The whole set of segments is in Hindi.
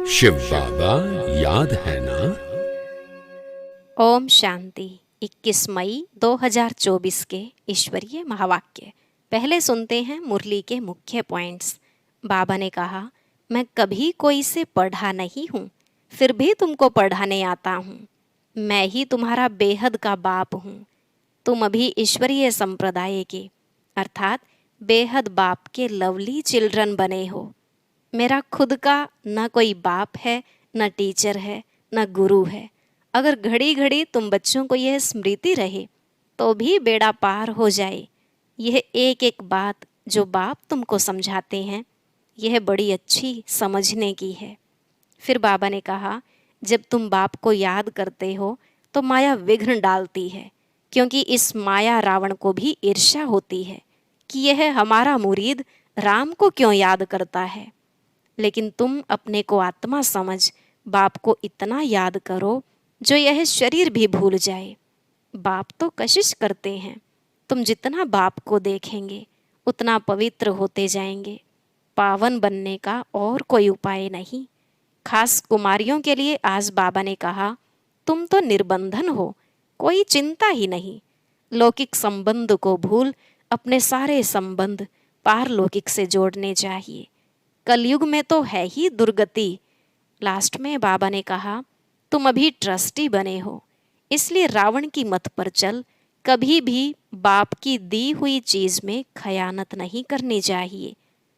शिव बाबा याद है ना। ओम शांति। 21 मई 2024 के ईश्वरीय महावाक्य। पहले सुनते हैं मुरली के मुख्य पॉइंट्स। बाबा ने कहा, मैं कभी कोई से पढ़ा नहीं हूँ, फिर भी तुमको पढ़ाने आता हूँ। मैं ही तुम्हारा बेहद का बाप हूँ। तुम अभी ईश्वरीय संप्रदाय के अर्थात बेहद बाप के लवली चिल्ड्रन बने हो। मेरा खुद का न कोई बाप है, न टीचर है, न गुरु है। अगर घड़ी घड़ी तुम बच्चों को यह स्मृति रहे तो भी बेड़ा पार हो जाए। यह एक एक बात जो बाप तुमको समझाते हैं, यह बड़ी अच्छी समझने की है। फिर बाबा ने कहा, जब तुम बाप को याद करते हो तो माया विघ्न डालती है, क्योंकि इस माया रावण को भी ईर्ष्या होती है कि यह हमारा मुरीद राम को क्यों याद करता है। लेकिन तुम अपने को आत्मा समझ बाप को इतना याद करो जो यह शरीर भी भूल जाए। बाप तो कशिश करते हैं। तुम जितना बाप को देखेंगे उतना पवित्र होते जाएंगे। पावन बनने का और कोई उपाय नहीं। खास कुमारियों के लिए आज बाबा ने कहा, तुम तो निर्बंधन हो, कोई चिंता ही नहीं। लौकिक संबंध को भूल अपने सारे संबंध पारलौकिक से जोड़ने चाहिए। कलयुग में तो है ही दुर्गति। लास्ट में बाबा ने कहा, तुम अभी ट्रस्टी बने हो, इसलिए रावण की मत पर चल। कभी भी बाप की दी हुई चीज में खयानत नहीं करनी चाहिए।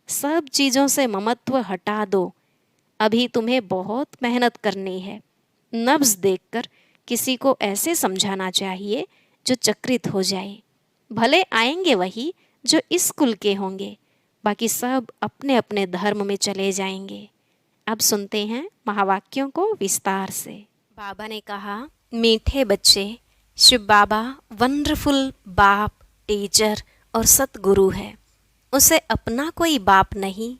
सब चीजों से ममत्व हटा दो। अभी तुम्हें बहुत मेहनत करनी है। नब्ज देखकर किसी को ऐसे समझाना चाहिए जो चक्रित हो जाए। भले आएंगे वही जो इस कुल के होंगे, बाकी सब अपने अपने धर्म में चले जाएंगे। अब सुनते हैं महावाक्यों को विस्तार से। बाबा ने कहा, मीठे बच्चे, शिव बाबा वंडरफुल बाप, टीचर और सतगुरु है। उसे अपना कोई बाप नहीं।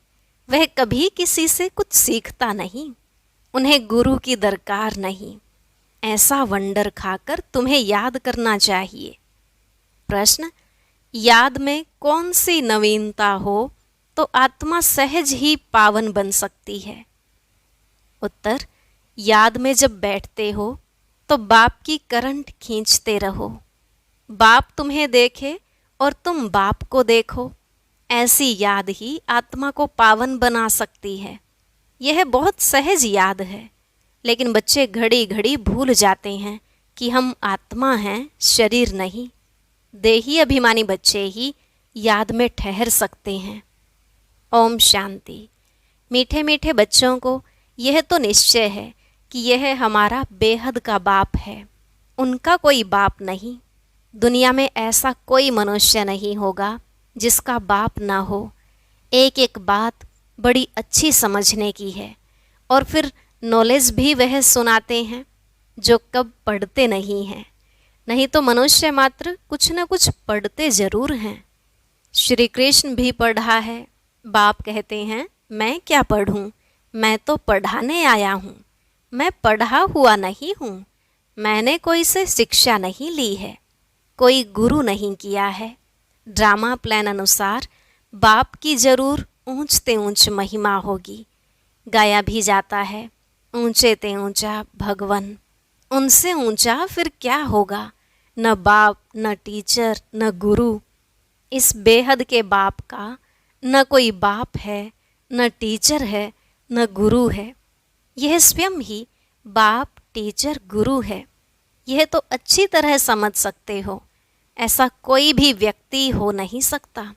वह कभी किसी से कुछ सीखता नहीं। उन्हें गुरु की दरकार नहीं। ऐसा वंडर खाकर तुम्हें याद करना चाहिए। प्रश्न, याद में कौन सी नवीनता हो तो आत्मा सहज ही पावन बन सकती है? उत्तर, याद में जब बैठते हो तो बाप की करंट खींचते रहो। बाप तुम्हें देखे और तुम बाप को देखो। ऐसी याद ही आत्मा को पावन बना सकती है। यह बहुत सहज याद है, लेकिन बच्चे घड़ी घड़ी भूल जाते हैं कि हम आत्मा हैं, शरीर नहीं। देही अभिमानी बच्चे ही याद में ठहर सकते हैं। ओम शांति। मीठे मीठे बच्चों को यह तो निश्चय है कि यह हमारा बेहद का बाप है। उनका कोई बाप नहीं। दुनिया में ऐसा कोई मनुष्य नहीं होगा जिसका बाप ना हो। एक एक बात बड़ी अच्छी समझने की है। और फिर नॉलेज भी वह सुनाते हैं जो कब पढ़ते नहीं हैं। नहीं तो मनुष्य मात्र कुछ न कुछ पढ़ते जरूर हैं। श्री कृष्ण भी पढ़ा है। बाप कहते हैं, मैं क्या पढ़ूं, मैं तो पढ़ाने आया हूँ। मैं पढ़ा हुआ नहीं हूँ। मैंने कोई से शिक्षा नहीं ली है, कोई गुरु नहीं किया है। ड्रामा प्लान अनुसार बाप की जरूर ऊंचते ऊंच महिमा होगी। गाया भी जाता है, ऊंचे ते ऊंचा भगवन। उनसे ऊंचा फिर क्या होगा? न बाप, न टीचर, न गुरु। इस बेहद के बाप का न कोई बाप है, न टीचर है, न गुरु है। यह स्वयं ही बाप, टीचर, गुरु है। यह तो अच्छी तरह समझ सकते हो। ऐसा कोई भी व्यक्ति हो नहीं सकता।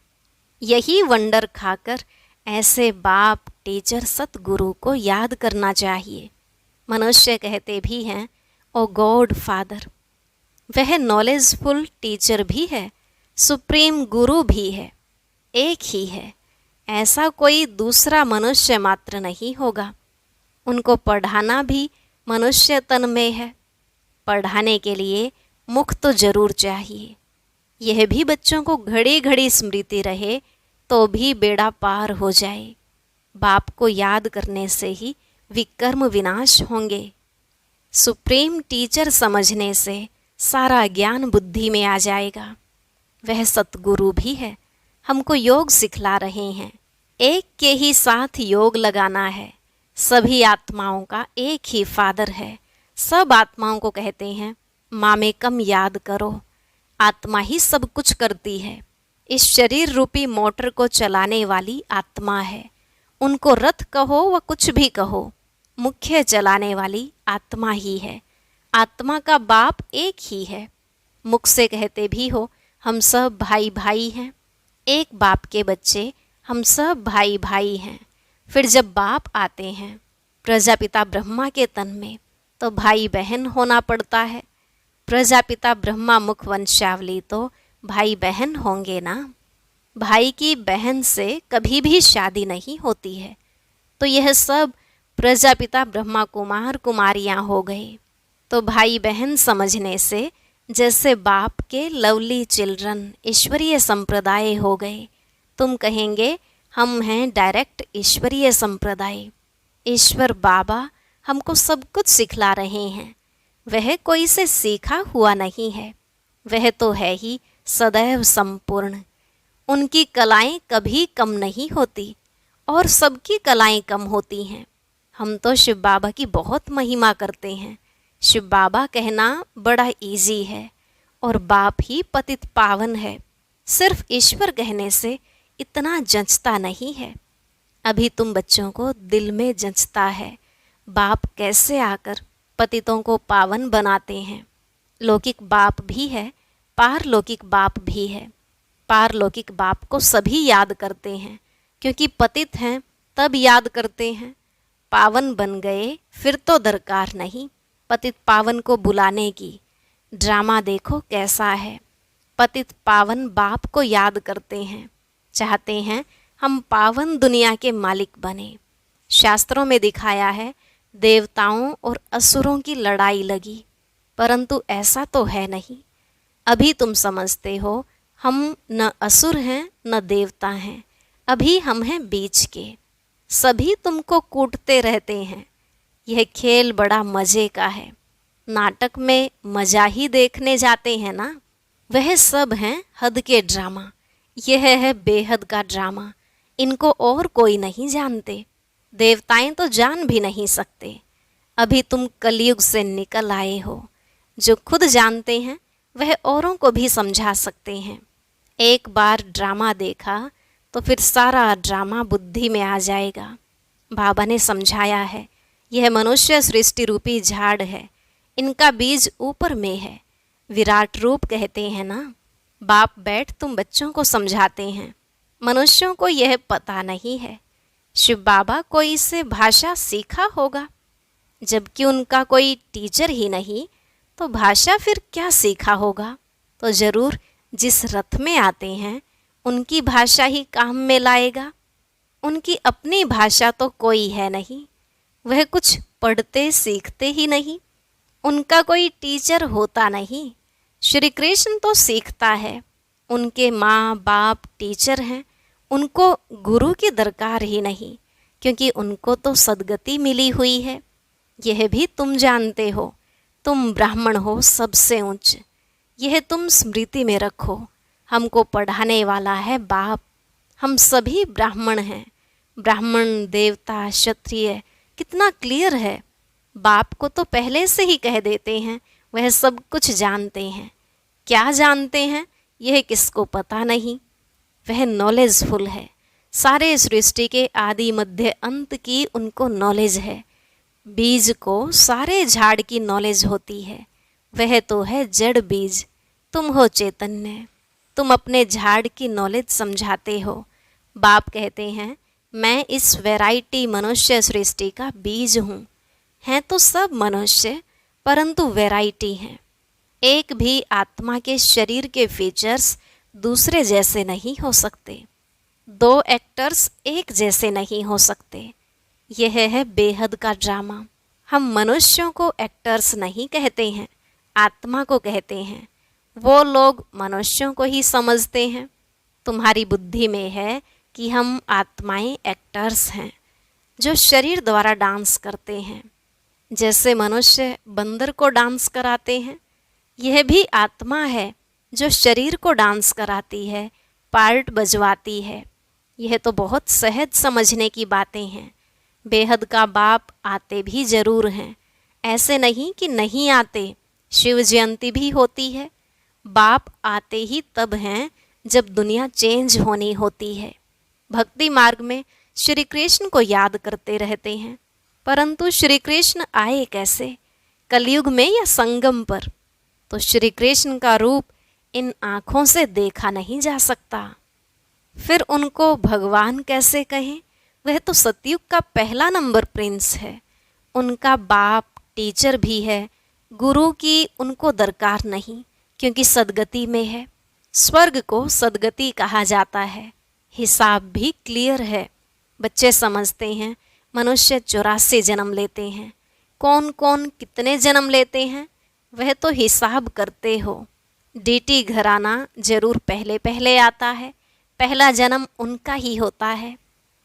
यही वंडर खाकर ऐसे बाप, टीचर, सतगुरु को याद करना चाहिए। मनुष्य कहते भी हैं, ओ गॉड फादर। वह नॉलेजफुल टीचर भी है, सुप्रीम गुरु भी है। एक ही है। ऐसा कोई दूसरा मनुष्य मात्र नहीं होगा। उनको पढ़ाना भी मनुष्य तन में है। पढ़ाने के लिए मुख तो जरूर चाहिए। यह भी बच्चों को घड़ी घड़ी स्मृति रहे तो भी बेड़ा पार हो जाए। बाप को याद करने से ही विकर्म विनाश होंगे। सुप्रीम टीचर समझने से सारा ज्ञान बुद्धि में आ जाएगा। वह सतगुरु भी है, हमको योग सिखला रहे हैं। एक के ही साथ योग लगाना है, सभी आत्माओं का एक ही फादर है। सब आत्माओं को कहते हैं मामेकम याद करो। आत्मा ही सब कुछ करती है। इस शरीर रूपी मोटर को चलाने वाली आत्मा है। उनको रथ कहो व कुछ भी कहो, मुख्य चलाने वाली आत्मा ही है। आत्मा का बाप एक ही है। मुख से कहते भी हो हम सब भाई भाई हैं, एक बाप के बच्चे हम सब भाई भाई हैं। फिर जब बाप आते हैं प्रजापिता ब्रह्मा के तन में, तो भाई बहन होना पड़ता है। प्रजापिता ब्रह्मा मुख वंशावली तो भाई बहन होंगे ना। भाई की बहन से कभी भी शादी नहीं होती है। तो यह सब प्रजापिता ब्रह्मा कुमार कुमारियां हो गए। तो भाई बहन समझने से जैसे बाप के लवली चिल्ड्रन ईश्वरीय संप्रदाय हो गए। तुम कहेंगे हम हैं डायरेक्ट ईश्वरीय संप्रदाय। ईश्वर बाबा हमको सब कुछ सिखला रहे हैं। वह कोई से सीखा हुआ नहीं है, वह तो है ही सदैव संपूर्ण। उनकी कलाएं कभी कम नहीं होती और सबकी कलाएं कम होती हैं। हम तो शिव बाबा की बहुत महिमा करते हैं। शिव बाबा कहना बड़ा इजी है और बाप ही पतित पावन है। सिर्फ ईश्वर कहने से इतना जंचता नहीं है। अभी तुम बच्चों को दिल में जंचता है बाप कैसे आकर पतितों को पावन बनाते हैं। लौकिक बाप भी है, पारलौकिक बाप भी है। पारलौकिक बाप को सभी याद करते हैं, क्योंकि पतित हैं तब याद करते हैं। पावन बन गए फिर तो दरकार नहीं पतित पावन को बुलाने की। ड्रामा देखो कैसा है। पतित पावन बाप को याद करते हैं, चाहते हैं हम पावन दुनिया के मालिक बने। शास्त्रों में दिखाया है देवताओं और असुरों की लड़ाई लगी, परंतु ऐसा तो है नहीं। अभी तुम समझते हो हम न असुर हैं न देवता हैं, अभी हम हैं बीच के। सभी तुमको कूटते रहते हैं। यह खेल बड़ा मज़े का है। नाटक में मज़ा ही देखने जाते हैं ना, वह सब हैं हद के ड्रामा। यह है बेहद का ड्रामा। इनको और कोई नहीं जानते। देवताएं तो जान भी नहीं सकते। अभी तुम कलयुग से निकल आए हो। जो खुद जानते हैं वह औरों को भी समझा सकते हैं। एक बार ड्रामा देखा तो फिर सारा ड्रामा बुद्धि में आ जाएगा। बाबा ने समझाया है यह मनुष्य सृष्टि रूपी झाड़ है, इनका बीज ऊपर में है। विराट रूप कहते हैं ना। बाप बैठ तुम बच्चों को समझाते हैं। मनुष्यों को यह पता नहीं है। शिव बाबा कोई से भाषा सीखा होगा, जबकि उनका कोई टीचर ही नहीं, तो भाषा फिर क्या सीखा होगा। तो जरूर जिस रथ में आते हैं उनकी भाषा ही काम में लाएगा। उनकी अपनी भाषा तो कोई है नहीं। वह कुछ पढ़ते सीखते ही नहीं। उनका कोई टीचर होता नहीं। श्री कृष्ण तो सीखता है। उनके माँ बाप टीचर हैं। उनको गुरु की दरकार ही नहीं, क्योंकि उनको तो सद्गति मिली हुई है। यह भी तुम जानते हो। तुम ब्राह्मण हो सबसे ऊंच। यह तुम स्मृति में रखो। हमको पढ़ाने वाला है बाप। हम सभी ब्राह्मण हैं। ब्राह्मण देवता क्षत्रिय कितना क्लियर है। बाप को तो पहले से ही कह देते हैं, वह सब कुछ जानते हैं। क्या जानते हैं यह किसको पता नहीं। वह नॉलेजफुल है। सारे सृष्टि के आदि मध्य अंत की उनको नॉलेज है। बीज को सारे झाड़ की नॉलेज होती है। वह तो है जड़ बीज। तुम हो चैतन्य। तुम अपने झाड़ की नॉलेज समझाते हो। बाप कहते हैं मैं इस वैरायटी मनुष्य सृष्टि का बीज हूँ। हैं तो सब मनुष्य, परंतु वैरायटी हैं। एक भी आत्मा के शरीर के फीचर्स दूसरे जैसे नहीं हो सकते। दो एक्टर्स एक जैसे नहीं हो सकते। यह है बेहद का ड्रामा। हम मनुष्यों को एक्टर्स नहीं कहते हैं, आत्मा को कहते हैं। वो लोग मनुष्यों को ही समझते हैं। तुम्हारी बुद्धि में है कि हम आत्माएं एक्टर्स हैं जो शरीर द्वारा डांस करते हैं। जैसे मनुष्य बंदर को डांस कराते हैं, यह भी आत्मा है जो शरीर को डांस कराती है, पार्ट बजवाती है। यह तो बहुत सहज समझने की बातें हैं। बेहद का बाप आते भी जरूर हैं, ऐसे नहीं कि नहीं आते। शिव जयंती भी होती है। बाप आते ही तब हैं जब दुनिया चेंज होनी होती है। भक्ति मार्ग में श्री कृष्ण को याद करते रहते हैं, परंतु श्री कृष्ण आए कैसे, कलयुग में या संगम पर? तो श्री कृष्ण का रूप इन आँखों से देखा नहीं जा सकता। फिर उनको भगवान कैसे कहें? वह तो सतयुग का पहला नंबर प्रिंस है। उनका बाप टीचर भी है। गुरु की उनको दरकार नहीं, क्योंकि सदगति में है। स्वर्ग को सदगति कहा जाता है। हिसाब भी क्लियर है। बच्चे समझते हैं मनुष्य 84 जन्म लेते हैं। कौन कौन कितने जन्म लेते हैं वह तो हिसाब करते हो। डीटी घराना जरूर पहले पहले आता है। पहला जन्म उनका ही होता है।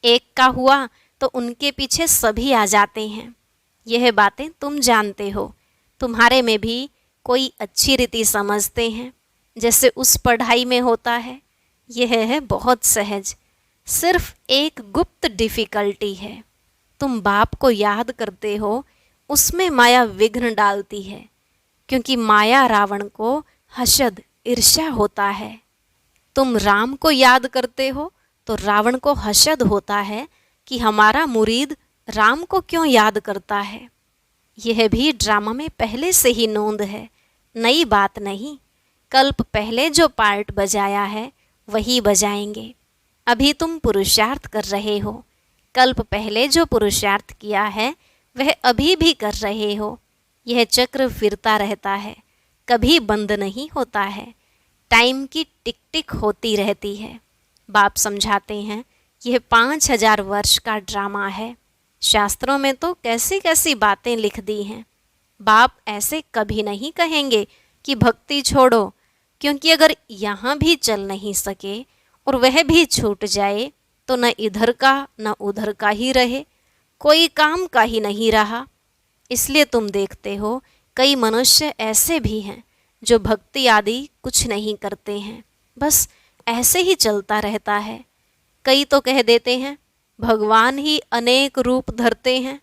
एक का हुआ तो उनके पीछे सभी आ जाते हैं। यह बातें तुम जानते हो। तुम्हारे में भी कोई अच्छी रीति समझते हैं, जैसे उस पढ़ाई में होता है। यह है बहुत सहज। सिर्फ एक गुप्त डिफ़िकल्टी है। तुम बाप को याद करते हो, उसमें माया विघ्न डालती है, क्योंकि माया रावण को हसद ईर्ष्या होता है। तुम राम को याद करते हो तो रावण को हसद होता है कि हमारा मुरीद राम को क्यों याद करता है। यह भी ड्रामा में पहले से ही नोंद है, नई बात नहीं। कल्प पहले जो पार्ट बजाया है वही बजाएंगे। अभी तुम पुरुषार्थ कर रहे हो। कल्प पहले जो पुरुषार्थ किया है वह अभी भी कर रहे हो। यह चक्र फिरता रहता है, कभी बंद नहीं होता है। टाइम की टिक टिक होती रहती है। बाप समझाते हैं यह 5000 वर्ष का ड्रामा है। शास्त्रों में तो कैसी कैसी बातें लिख दी हैं। बाप ऐसे कभी नहीं कहेंगे कि भक्ति छोड़ो, क्योंकि अगर यहाँ भी चल नहीं सके और वह भी छूट जाए तो न इधर का न उधर का ही रहे, कोई काम का ही नहीं रहा। इसलिए तुम देखते हो कई मनुष्य ऐसे भी हैं जो भक्ति आदि कुछ नहीं करते हैं, बस ऐसे ही चलता रहता है। कई तो कह देते हैं भगवान ही अनेक रूप धरते हैं।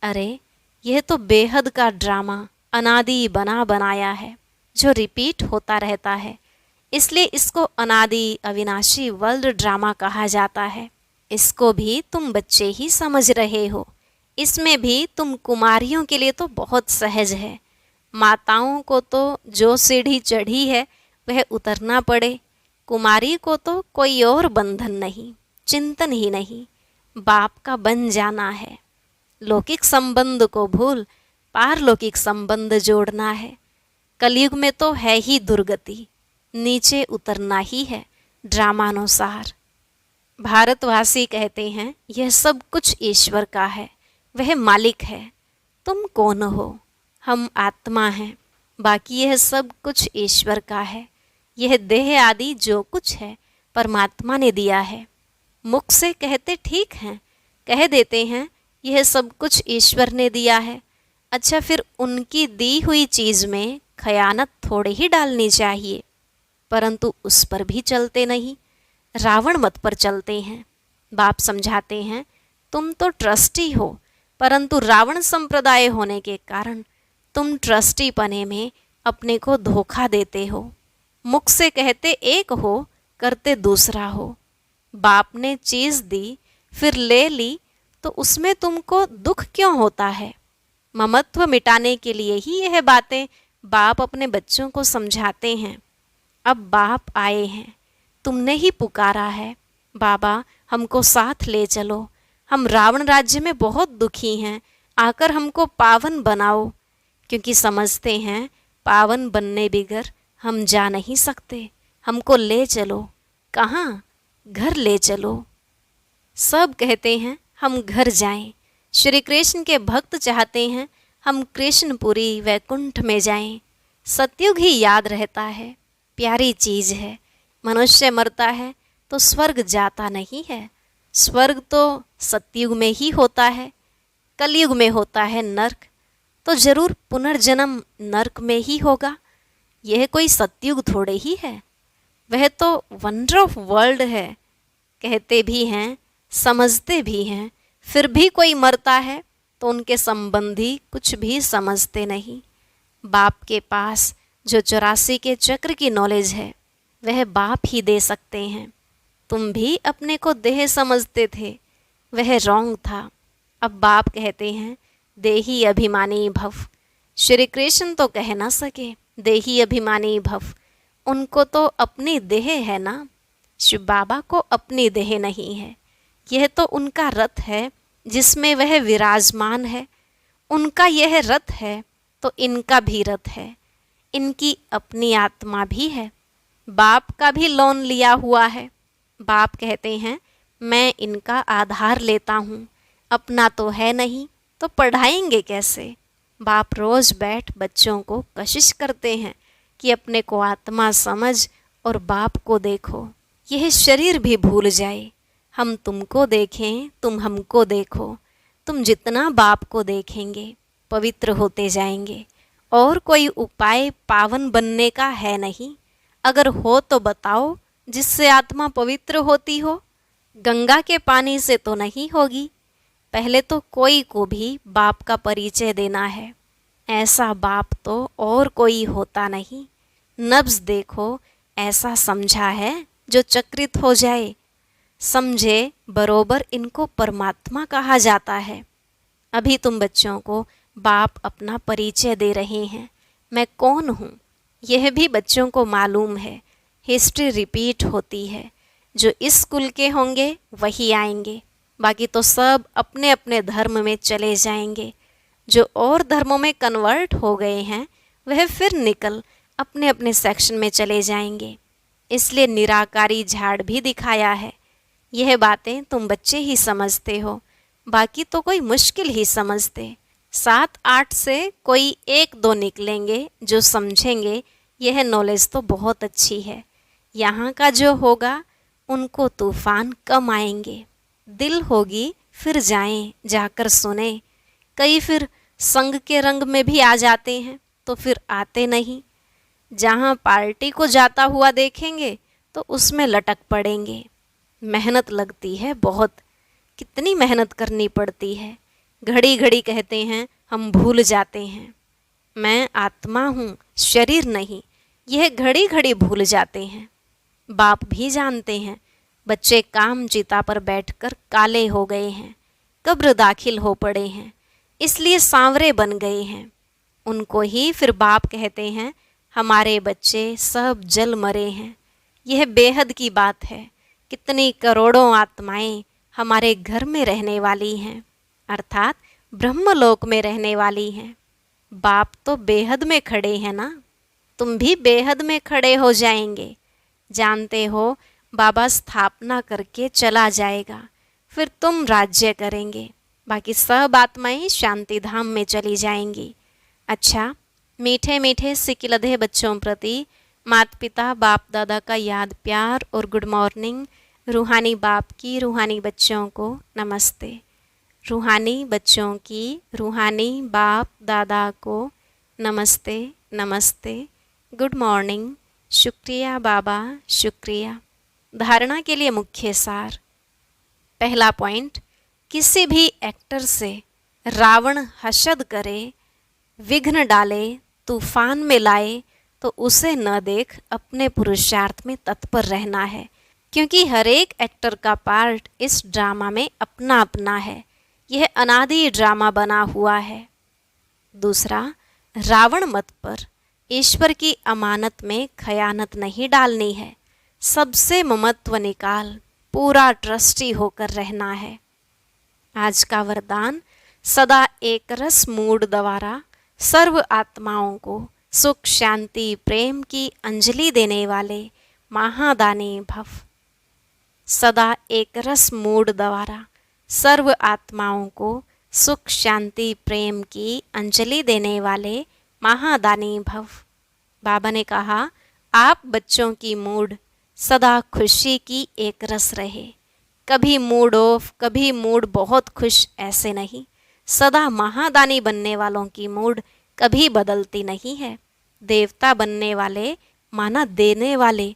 अरे यह तो बेहद का ड्रामा अनादि बना बनाया है, जो रिपीट होता रहता है। इसलिए इसको अनादि अविनाशी वर्ल्ड ड्रामा कहा जाता है। इसको भी तुम बच्चे ही समझ रहे हो। इसमें भी तुम कुमारियों के लिए तो बहुत सहज है। माताओं को तो जो सीढ़ी चढ़ी है वह उतरना पड़े। कुमारी को तो कोई और बंधन नहीं, चिंतन ही नहीं, बाप का बन जाना है। लौकिक संबंध को भूल पारलौकिक संबंध जोड़ना है। कलयुग में तो है ही दुर्गति, नीचे उतरना ही है ड्रामानुसार। भारतवासी कहते हैं यह सब कुछ ईश्वर का है, वह मालिक है। तुम कौन हो? हम आत्मा हैं। बाकी यह सब कुछ ईश्वर का है। यह देह आदि जो कुछ है परमात्मा ने दिया है। मुख से कहते ठीक हैं, कह देते हैं यह सब कुछ ईश्वर ने दिया है। अच्छा, फिर उनकी दी हुई चीज़ में खयानत थोड़ी ही डालनी चाहिए, परंतु उस पर भी चलते नहीं, रावण मत पर चलते हैं। बाप समझाते हैं तुम तो ट्रस्टी हो, परंतु रावण संप्रदाय होने के कारण तुम ट्रस्टी पने में अपने को धोखा देते हो। मुख से कहते एक हो, करते दूसरा हो। बाप ने चीज़ दी फिर ले ली तो उसमें तुमको दुख क्यों होता है? ममत्व मिटाने के लिए ही यह बातें बाप अपने बच्चों को समझाते हैं। अब बाप आए हैं, तुमने ही पुकारा है, बाबा हमको साथ ले चलो, हम रावण राज्य में बहुत दुखी हैं, आकर हमको पावन बनाओ। क्योंकि समझते हैं पावन बनने बिगर हम जा नहीं सकते, हमको ले चलो। कहाँ? घर ले चलो। सब कहते हैं हम घर जाएं। श्री कृष्ण के भक्त चाहते हैं हम कृष्णपुरी वैकुंठ में जाएं। सतयुग ही याद रहता है, प्यारी चीज़ है। मनुष्य मरता है तो स्वर्ग जाता नहीं है। स्वर्ग तो सतयुग में ही होता है। कलयुग में होता है नर्क, तो जरूर पुनर्जन्म नर्क में ही होगा। यह कोई सतयुग थोड़े ही है, वह तो वंडर ऑफ वर्ल्ड है। कहते भी हैं, समझते भी हैं, फिर भी कोई मरता है तो उनके संबंधी कुछ भी समझते नहीं। बाप के पास जो 84 के चक्र की नॉलेज है वह बाप ही दे सकते हैं। तुम भी अपने को देह समझते थे, वह रॉन्ग था। अब बाप कहते हैं देही अभिमानी भव। श्री कृष्ण तो कह ना सके देही अभिमानी भव, उनको तो अपनी देह है ना। शिव बाबा को अपनी देह नहीं है, यह तो उनका रथ है जिसमें वह विराजमान है। उनका यह रथ है तो इनका भी रथ है, इनकी अपनी आत्मा भी है। बाप का भी लोन लिया हुआ है। बाप कहते हैं मैं इनका आधार लेता हूँ, अपना तो है नहीं तो पढ़ाएंगे कैसे। बाप रोज बैठ बच्चों को कशिश करते हैं कि अपने को आत्मा समझ और बाप को देखो। यह शरीर भी भूल जाए, हम तुमको देखें, तुम हमको देखो। तुम जितना बाप को देखेंगे पवित्र होते जाएंगे। और कोई उपाय पावन बनने का है नहीं। अगर हो तो बताओ जिससे आत्मा पवित्र होती हो। गंगा के पानी से तो नहीं होगी। पहले तो कोई को भी बाप का परिचय देना है। ऐसा बाप तो और कोई होता नहीं। नब्ज देखो, ऐसा समझा है जो चक्रित हो जाए। समझे बरोबर इनको परमात्मा कहा जाता है। अभी तुम बच्चों को बाप अपना परिचय दे रहे हैं, मैं कौन हूँ यह भी बच्चों को मालूम है। हिस्ट्री रिपीट होती है। जो इस कुल के होंगे वही आएंगे, बाकी तो सब अपने अपने धर्म में चले जाएंगे। जो और धर्मों में कन्वर्ट हो गए हैं वह फिर निकल अपने अपने सेक्शन में चले जाएंगे। इसलिए निराकारी झाड़ भी दिखाया है। यह बातें तुम बच्चे ही समझते हो, बाकी तो कोई मुश्किल ही समझते। 7-8 से कोई 1-2 निकलेंगे जो समझेंगे यह नॉलेज तो बहुत अच्छी है। यहाँ का जो होगा उनको तूफान कम आएंगे। दिल होगी फिर जाएं, जाकर सुने। कई फिर संग के रंग में भी आ जाते हैं तो फिर आते नहीं। जहाँ पार्टी को जाता हुआ देखेंगे तो उसमें लटक पड़ेंगे। मेहनत लगती है बहुत, कितनी मेहनत करनी पड़ती है। घड़ी घड़ी कहते हैं हम भूल जाते हैं। मैं आत्मा हूँ, शरीर नहीं, यह घड़ी घड़ी भूल जाते हैं। बाप भी जानते हैं बच्चे काम चिता पर बैठकर काले हो गए हैं, कब्र दाखिल हो पड़े हैं, इसलिए सांवरे बन गए हैं। उनको ही फिर बाप कहते हैं हमारे बच्चे सब जल मरे हैं। यह बेहद की बात है। कितनी करोड़ों आत्माएं हमारे घर में रहने वाली हैं, अर्थात ब्रह्मलोक में रहने वाली हैं। बाप तो बेहद में खड़े हैं ना, तुम भी बेहद में खड़े हो जाएंगे। जानते हो बाबा स्थापना करके चला जाएगा, फिर तुम राज्य करेंगे, बाकी सब आत्माएं शांति धाम में चली जाएंगी। अच्छा, मीठे मीठे सिकिलधे बच्चों प्रति माता पिता बाप दादा का याद प्यार और गुड मॉर्निंग। रूहानी बाप की रूहानी बच्चों को नमस्ते। रूहानी बच्चों की रूहानी बाप दादा को नमस्ते नमस्ते, गुड मॉर्निंग, शुक्रिया बाबा शुक्रिया। धारणा के लिए मुख्य सार। पहला पॉइंट, किसी भी एक्टर से रावण हसद करे, विघ्न डाले, तूफान में लाए तो उसे न देख अपने पुरुषार्थ में तत्पर रहना है, क्योंकि हर एक एक्टर का पार्ट इस ड्रामा में अपना अपना है। यह अनादि ड्रामा बना हुआ है। दूसरा, रावण मत पर ईश्वर की अमानत में खयानत नहीं डालनी है। सबसे ममत्व निकाल, पूरा ट्रस्टी होकर रहना है। आज का वरदान, सदा एक रस मूड द्वारा सर्व आत्माओं को सुख शांति प्रेम की अंजलि देने वाले महादानी भव। सदा एक रस मूड द्वारा सर्व आत्माओं को सुख शांति प्रेम की अंजलि देने वाले महादानी भव। बाबा ने कहा आप बच्चों की मूड सदा खुशी की एक रस रहे। कभी मूड ऑफ, कभी मूड बहुत खुश, ऐसे नहीं। सदा महादानी बनने वालों की मूड कभी बदलती नहीं है। देवता बनने वाले माना देने वाले।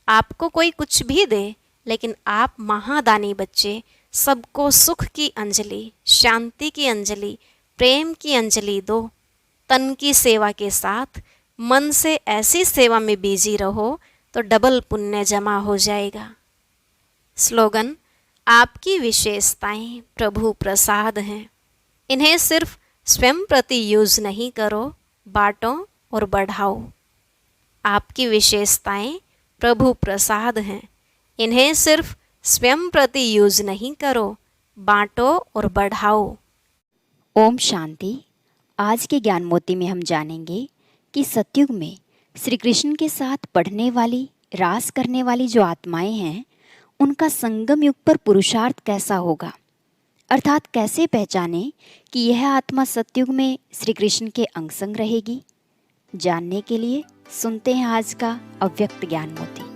आपको कोई कुछ भी दे, लेकिन आप महादानी बच्चे सबको सुख की अंजलि, शांति की अंजलि, प्रेम की अंजलि दो। तन की सेवा के साथ मन से ऐसी सेवा में बिजी रहो तो डबल पुण्य जमा हो जाएगा। स्लोगन, आपकी विशेषताएं प्रभु प्रसाद हैं। इन्हें सिर्फ स्वयं प्रति यूज नहीं करो, बांटो और बढ़ाओ। आपकी विशेषताएं प्रभु प्रसाद हैं। इन्हें सिर्फ स्वयं प्रति यूज नहीं करो, बांटो और बढ़ाओ। ओम शांति। आज के ज्ञान मोती में हम जानेंगे कि सतयुग में श्री कृष्ण के साथ पढ़ने वाली, रास करने वाली जो आत्माएं हैं, उनका संगम युग पर पुरुषार्थ कैसा होगा, अर्थात कैसे पहचाने कि यह आत्मा सतयुग में श्री कृष्ण के अंग संग रहेगी। जानने के लिए सुनते हैं आज का अव्यक्त ज्ञान मोती।